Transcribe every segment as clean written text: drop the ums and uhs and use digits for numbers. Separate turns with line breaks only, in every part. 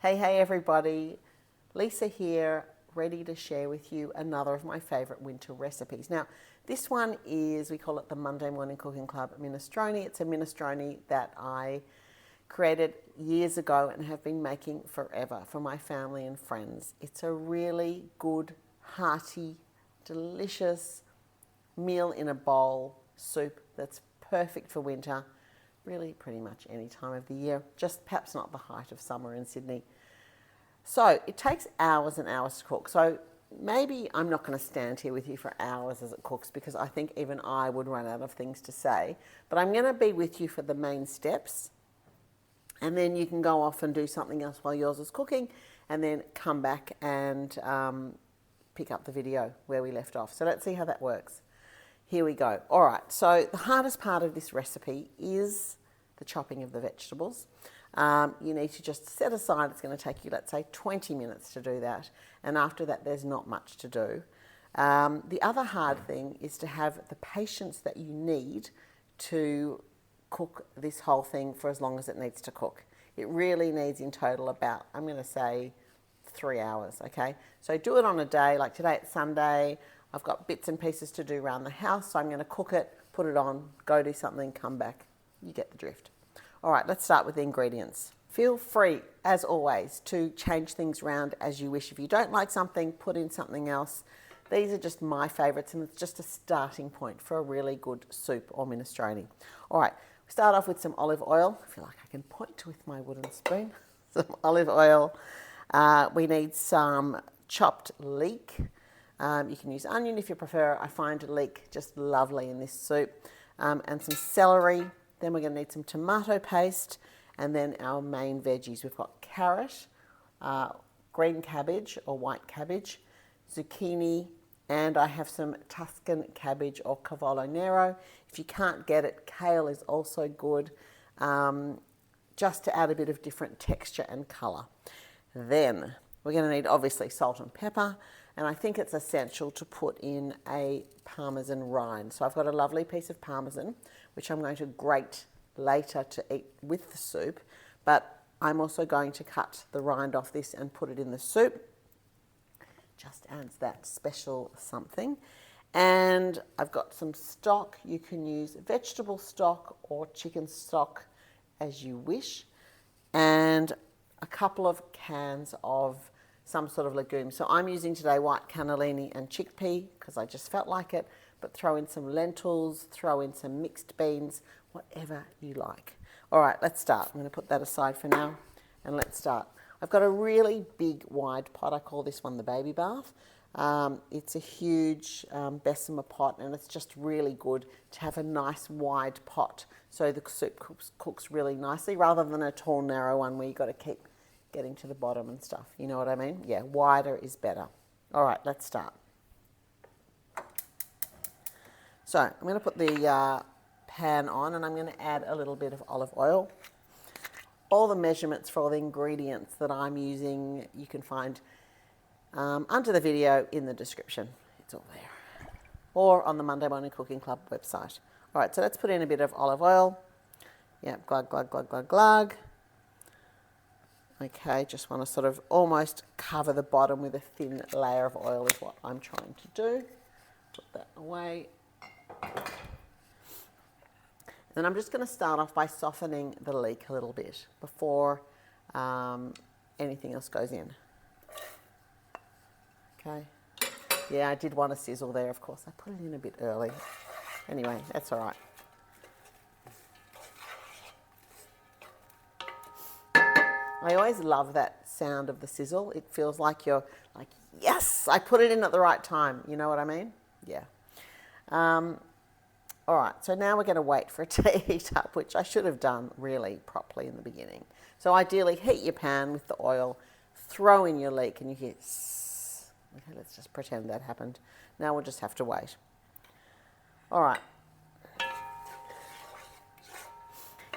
Hey everybody, Lisa here, ready to share with you another of my favourite winter recipes. Now, this one is, we call it the Monday Morning Cooking Club Minestrone. It's a minestrone that I created years ago and have been making forever for my family and friends. It's a really good, hearty, delicious meal in a bowl soup that's perfect for winter. Really pretty much any time of the year, just perhaps not the height of summer in Sydney. So it takes hours and hours to cook. So maybe I'm not going to stand here with you for hours as it cooks because I think even I would run out of things to say. But I'm going to be with you for the main steps, and then you can go off and do something else while yours is cooking, and then come back and pick up the video where we left off. So let's see how that works. Here we go. All right, so the hardest part of this recipe is the chopping of the vegetables. You need to just set aside, it's going to take you, let's say, 20 minutes to do that. And after that, there's not much to do. The other hard thing is to have the patience that you need to cook this whole thing for as long as it needs to cook. It really needs in total about, I'm going to say, 3 hours, okay? So do it on a day, like today it's Sunday. I've got bits and pieces to do around the house, so I'm going to cook it, put it on, go do something, come back. You get the drift. All right, let's start with the ingredients. Feel free, as always, to change things around as you wish. If you don't like something, put in something else. These are just my favourites, and it's just a starting point for a really good soup or minestrone. All right, we start off with some olive oil. I feel like I can point with my wooden spoon. Some olive oil. We need some chopped leek. You can use onion if you prefer. I find leek just lovely in this soup. And some celery. Then we're going to need some tomato paste. And then our main veggies. We've got carrot, green cabbage or white cabbage, zucchini, and I have some Tuscan cabbage or cavallo nero. If you can't get it, kale is also good, just to add a bit of different texture and colour. Then we're going to need obviously salt and pepper. And I think it's essential to put in a parmesan rind. So I've got a lovely piece of parmesan, which I'm going to grate later to eat with the soup. But I'm also going to cut the rind off this and put it in the soup. Just adds that special something. And I've got some stock. You can use vegetable stock or chicken stock as you wish. And a couple of cans of some sort of legume. So I'm using today white cannellini and chickpea because I just felt like it, but throw in some lentils, throw in some mixed beans, whatever you like. All right, let's start. I'm going to put that aside for now and let's start. I've got a really big wide pot. I call this one the baby bath. It's a huge Bessemer pot, and it's just really good to have a nice wide pot so the soup cooks really nicely rather than a tall narrow one where you've got to keep getting to the bottom and stuff. You know what I mean? Yeah, wider is better. All right, let's start. So I'm going to put the pan on, and I'm going to add a little bit of olive oil. All the measurements for all the ingredients that I'm using you can find under the video in the description. It's all there. Or on the Monday Morning Cooking Club website. All right, so let's put in a bit of olive oil. Yeah, glug, glug, glug, glug, glug. Okay, just want to sort of almost cover the bottom with a thin layer of oil is what I'm trying to do. Put that away. Then I'm just going to start off by softening the leek a little bit before anything else goes in. Okay. Yeah, I did want a sizzle there, of course. I put it in a bit early. Anyway, that's all right. I always love that sound of the sizzle. It feels like you're like, yes, I put it in at the right time. You know what I mean? Yeah. All right, so now we're going to wait for it to heat up, which I should have done really properly in the beginning. So ideally, heat your pan with the oil, throw in your leek, and you hear, okay, let's just pretend that happened. Now we'll just have to wait. All right.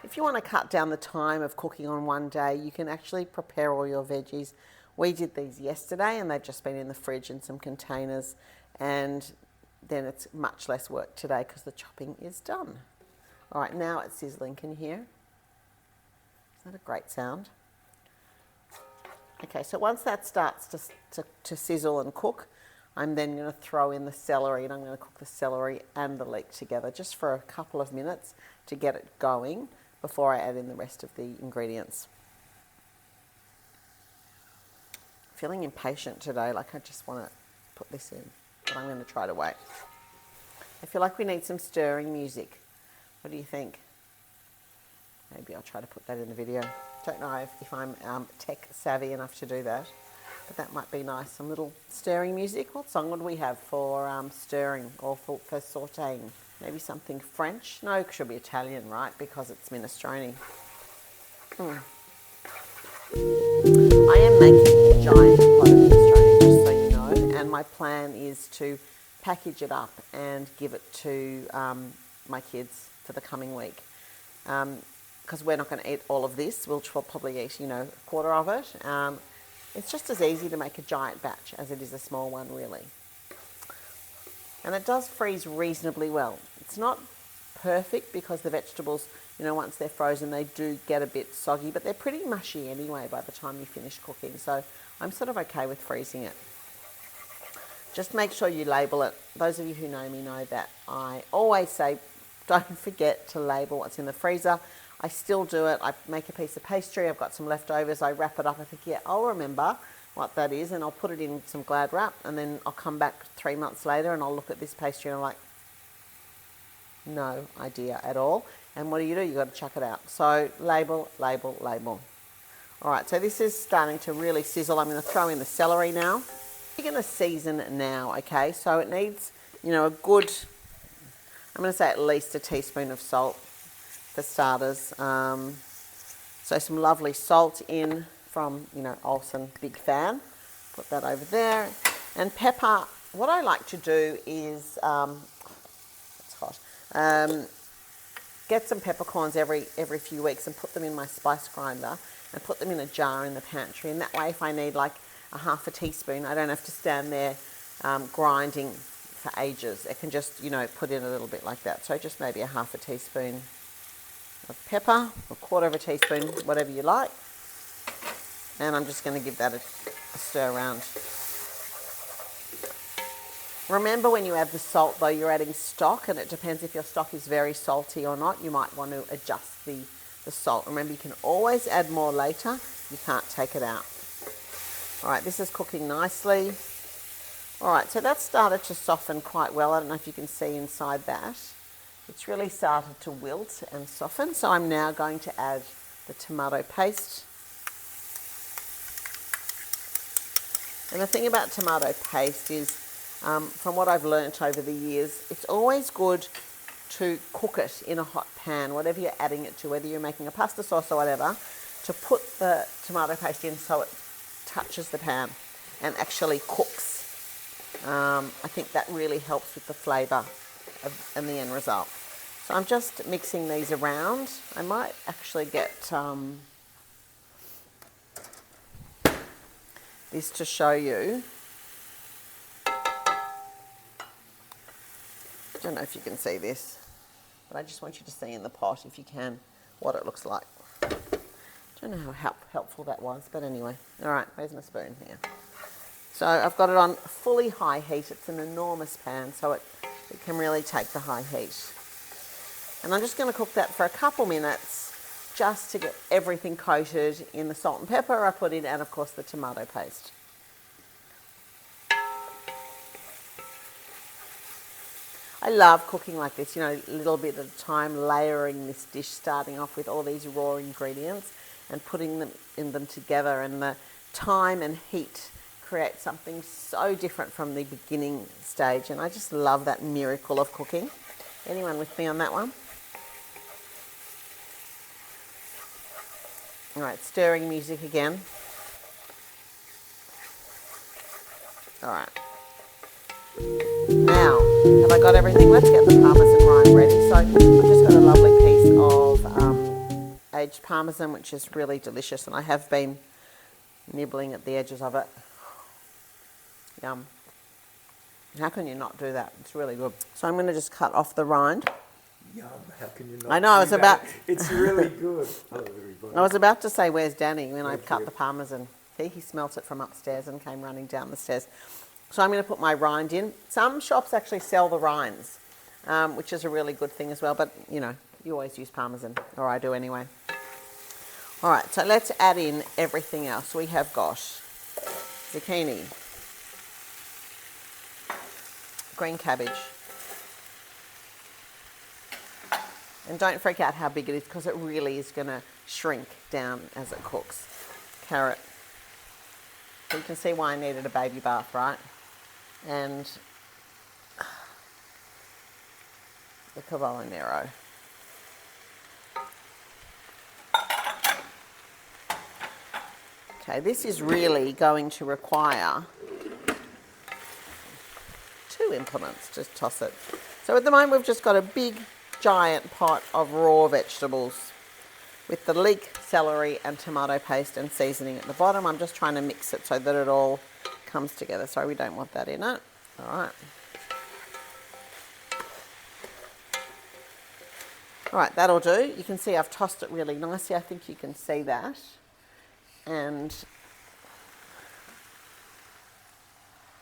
If you want to cut down the time of cooking on one day, you can actually prepare all your veggies. We did these yesterday and they've just been in the fridge in some containers, and then it's much less work today because the chopping is done. All right, now it's sizzling. Can you hear? Is that a great sound? Okay, so once that starts to sizzle and cook, I'm then going to throw in the celery, and I'm going to cook the celery and the leek together just for a couple of minutes to get it going before I add in the rest of the ingredients. Feeling impatient today, like I just want to put this in, but I'm going to try to wait. I feel like we need some stirring music. What do you think? Maybe I'll try to put that in the video. Don't know if I'm tech savvy enough to do that, but that might be nice. Some little stirring music. What song would we have for stirring or for sautéing? Maybe something French? No, it should be Italian, right? Because it's minestrone. I am making a giant pot of minestrone, just so you know, and my plan is to package it up and give it to my kids for the coming week. Because we're not going to eat all of this. We'll probably eat, a quarter of it. It's just as easy to make a giant batch as it is a small one, really. And it does freeze reasonably well. It's not perfect because the vegetables, once they're frozen, they do get a bit soggy, but they're pretty mushy anyway by the time you finish cooking. So I'm sort of okay with freezing it. Just make sure you label it. Those of you who know me know that I always say, don't forget to label what's in the freezer. I still do it. I make a piece of pastry. I've got some leftovers. I wrap it up. I think, yeah, I'll remember what that is, and I'll put it in some Glad wrap, and then I'll come back 3 months later and I'll look at this pastry and I'm like, no idea at all. And what do? You've got to chuck it out. So label, label, label. All right, so this is starting to really sizzle. I'm going to throw in the celery now. You're going to season now, okay? So it needs, a good, I'm going to say at least a teaspoon of salt for starters. So some lovely salt in from, Olsen, big fan. Put that over there. And pepper, what I like to do is, it's hot, get some peppercorns every few weeks and put them in my spice grinder and put them in a jar in the pantry. And that way, if I need like a half a teaspoon, I don't have to stand there grinding for ages. I can just, put in a little bit like that. So just maybe a half a teaspoon of pepper, a quarter of a teaspoon, whatever you like. And I'm just going to give that a stir around. Remember, when you add the salt, though, you're adding stock, and it depends if your stock is very salty or not. You might want to adjust the salt. Remember, you can always add more later. You can't take it out. All right, this is cooking nicely. All right, so that's started to soften quite well. I don't know if you can see inside that. It's really started to wilt and soften. So I'm now going to add the tomato paste. And the thing about tomato paste is, from what I've learnt over the years, it's always good to cook it in a hot pan, whatever you're adding it to, whether you're making a pasta sauce or whatever, to put the tomato paste in so it touches the pan and actually cooks. I think that really helps with the flavour and the end result. So I'm just mixing these around. I might actually get this to show you. I don't know if you can see this, but I just want you to see in the pot, if you can, what it looks like. I don't know how helpful that was, but anyway. All right, where's my spoon here? So I've got it on fully high heat. It's an enormous pan, so it can really take the high heat. And I'm just going to cook that for a couple minutes just to get everything coated in the salt and pepper I put in, and of course the tomato paste. I love cooking like this, a little bit at a time, layering this dish, starting off with all these raw ingredients and putting them together, and the time and heat create something so different from the beginning stage, and I just love that miracle of cooking. Anyone with me on that one? All right, stirring music again. All right. Now, have I got everything? Let's get the parmesan rind ready. So I've just got a lovely piece of aged parmesan, which is really delicious, and I have been nibbling at the edges of it. Yum. How can you not do that? It's really good. So I'm going to just cut off the rind.
Yum, how can you not?
I know, I was about...
It's really good. Hello, everybody.
I was about to say, where's Danny, when I cut the parmesan. lucky. He smelt it from upstairs and came running down the stairs. So I'm going to put my rind in. Some shops actually sell the rinds, which is a really good thing as well. But, you know, you always use parmesan, or I do anyway. All right, so let's add in everything else. We have got zucchini, green cabbage. And don't freak out how big it is, because it really is going to shrink down as it cooks. Carrot. So you can see why I needed a baby bath, right? And the cavolo nero. Okay, this is really going to require 2 implements. Just toss it. So at the moment we've just got a big giant pot of raw vegetables with the leek, celery and tomato paste and seasoning at the bottom. I'm just trying to mix it so that it all comes together. Sorry, we don't want that in it. All right. All right, that'll do. You can see I've tossed it really nicely. I think you can see that. And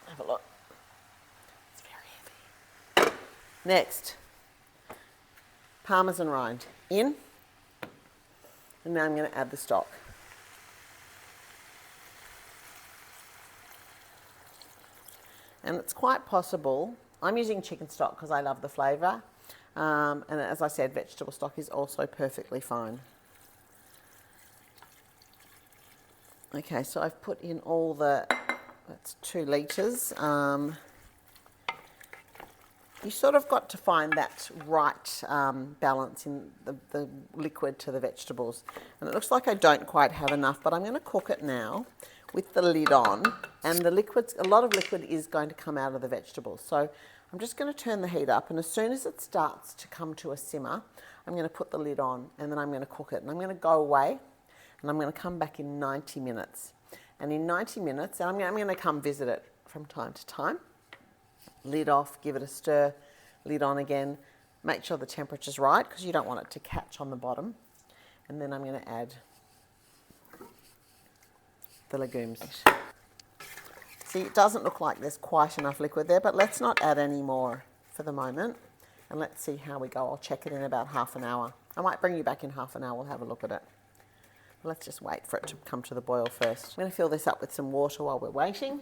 have a look. It's very heavy. Next, parmesan rind in. And now I'm going to add the stock. And it's quite possible, I'm using chicken stock because I love the flavour. And as I said, vegetable stock is also perfectly fine. Okay, so I've put in all the, that's 2 litres. You sort of got to find that right balance in the liquid to the vegetables. And it looks like I don't quite have enough, but I'm going to cook it now with the lid on. And the liquids, a lot of liquid is going to come out of the vegetables. So I'm just going to turn the heat up, and as soon as it starts to come to a simmer, I'm going to put the lid on, and then I'm going to cook it. And I'm going to go away, and I'm going to come back in 90 minutes. And in 90 minutes, and I'm going to come visit it from time to time. Lid off, give it a stir, lid on again. Make sure the temperature's right, because you don't want it to catch on the bottom. And then I'm going to add the legumes. See, it doesn't look like there's quite enough liquid there, but let's not add any more for the moment. And let's see how we go. I'll check it in about half an hour. I might bring you back in half an hour. We'll have a look at it. Let's just wait for it to come to the boil first. I'm going to fill this up with some water while we're waiting.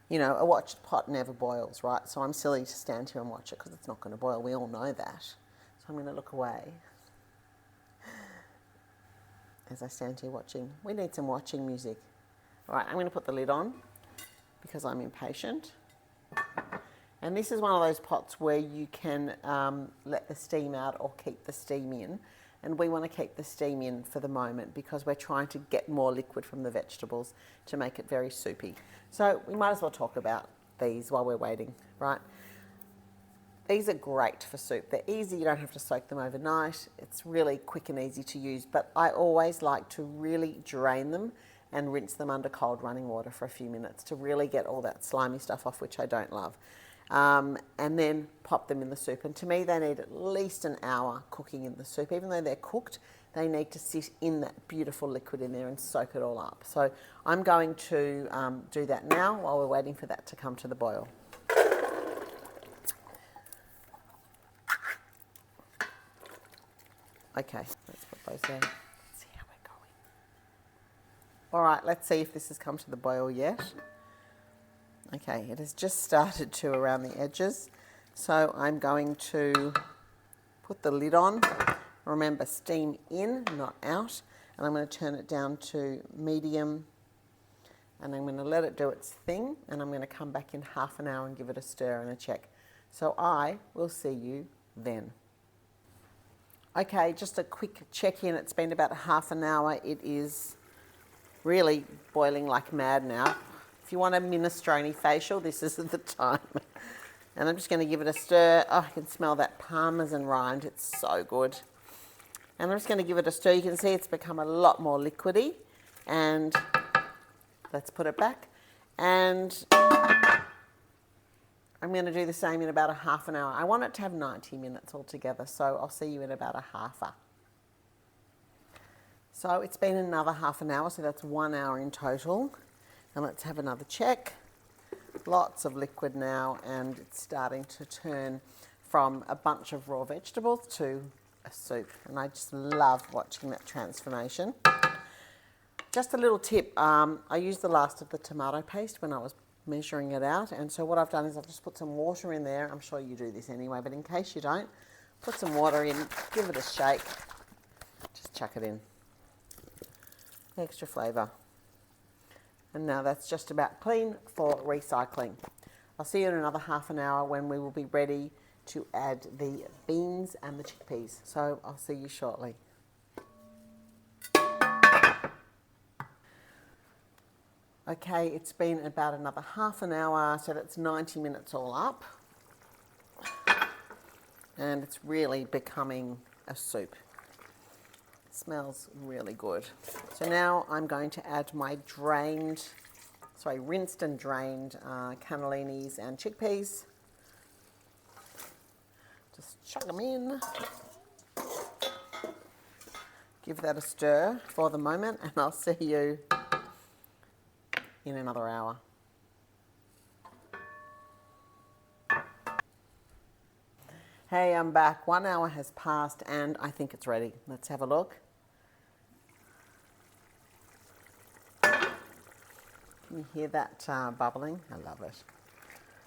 You know, a watched pot never boils, right? So I'm silly to stand here and watch it because it's not going to boil. We all know that. So I'm going to look away as I stand here watching. We need some watching music. All right, I'm going to put the lid on because I'm impatient. And this is one of those pots where you can let the steam out or keep the steam in. And we want to keep the steam in for the moment because we're trying to get more liquid from the vegetables to make it very soupy. So we might as well talk about these while we're waiting, right? These are great for soup. They're easy, you don't have to soak them overnight. It's really quick and easy to use, but I always like to really drain them and rinse them under cold running water for a few minutes to really get all that slimy stuff off, which I don't love. And then pop them in the soup. And to me, they need at least an hour cooking in the soup. Even though they're cooked, they need to sit in that beautiful liquid in there and soak it all up. So I'm going to do that now while we're waiting for that to come to the boil. Okay, let's put those there. Let's see how we're going. All right, let's see if this has come to the boil yet. Okay, it has just started to around the edges. So I'm going to put the lid on. Remember, steam in, not out. And I'm going to turn it down to medium. And I'm going to let it do its thing. And I'm going to come back in half an hour and give it a stir and a check. So I will see you then. Okay, just a quick check-in. It's been about half an hour. It is really boiling like mad now. If you want a minestrone facial, this is the time. And I'm just going to give it a stir. Oh, I can smell that parmesan rind. It's so good. And I'm just going to give it a stir. You can see it's become a lot more liquidy. And let's put it back. And I'm going to do the same in about a half an hour. I want it to have 90 minutes altogether, so I'll see you in about a half hour. So it's been another half an hour, so that's 1 hour in total. And let's have another check. Lots of liquid now, and it's starting to turn from a bunch of raw vegetables to a soup. And I just love watching that transformation. Just a little tip, I used the last of the tomato paste when I was measuring it out. And so what I've done is I've just put some water in there. I'm sure you do this anyway, but in case you don't, put some water in, give it a shake, just chuck it in. Extra flavour. And now that's just about clean for recycling. I'll see you in another half an hour when we will be ready to add the beans and the chickpeas. So I'll see you shortly. Okay, it's been about another half an hour, so that's 90 minutes all up. And it's really becoming a soup. It smells really good. So now I'm going to add my rinsed and drained cannellinis and chickpeas. Just chuck them in. Give that a stir for the moment, and I'll see you in another hour. Hey, I'm back. 1 hour has passed and I think it's ready. Let's have a look. Can you hear that bubbling? I love it.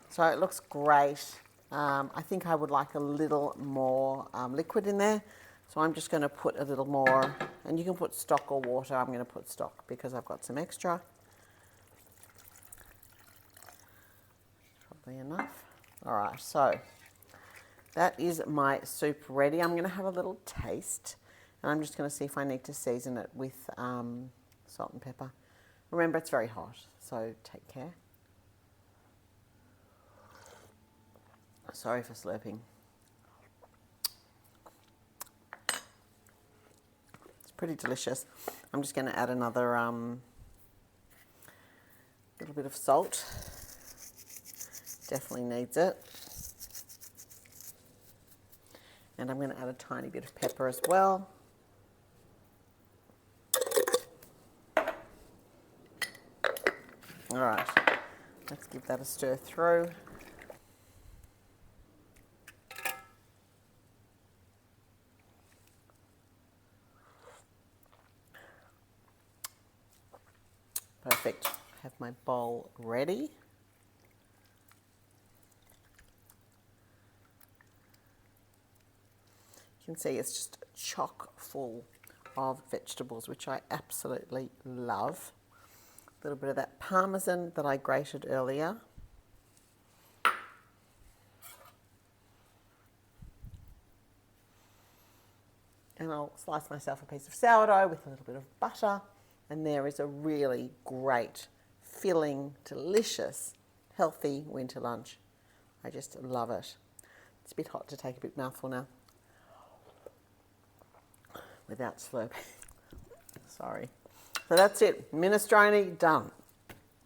So it looks great. I think I would like a little more liquid in there. So I'm just going to put a little more, and you can put stock or water. I'm going to put stock because I've got some extra. Probably enough. All right, so that is my soup ready. I'm going to have a little taste, and I'm just going to see if I need to season it with salt and pepper. Remember, it's very hot, so take care. Sorry for slurping. It's pretty delicious. I'm just going to add another little bit of salt. Definitely needs it. And I'm going to add a tiny bit of pepper as well. All right, let's give that a stir through. Perfect. I have my bowl ready. You can see it's just chock full of vegetables, which I absolutely love. A little bit of that parmesan that I grated earlier. And I'll slice myself a piece of sourdough with a little bit of butter. And there is a really great, filling, delicious, healthy winter lunch. I just love it. It's a bit hot to take a big mouthful now. Without slurping. Sorry. So that's it. Minestrone done.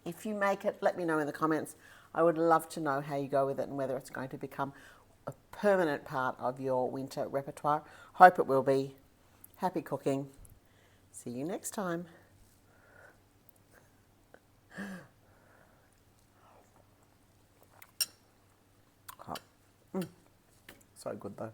If you make it, let me know in the comments. I would love to know how you go with it and whether it's going to become a permanent part of your winter repertoire. Hope it will be. Happy cooking. See you next time. So good though.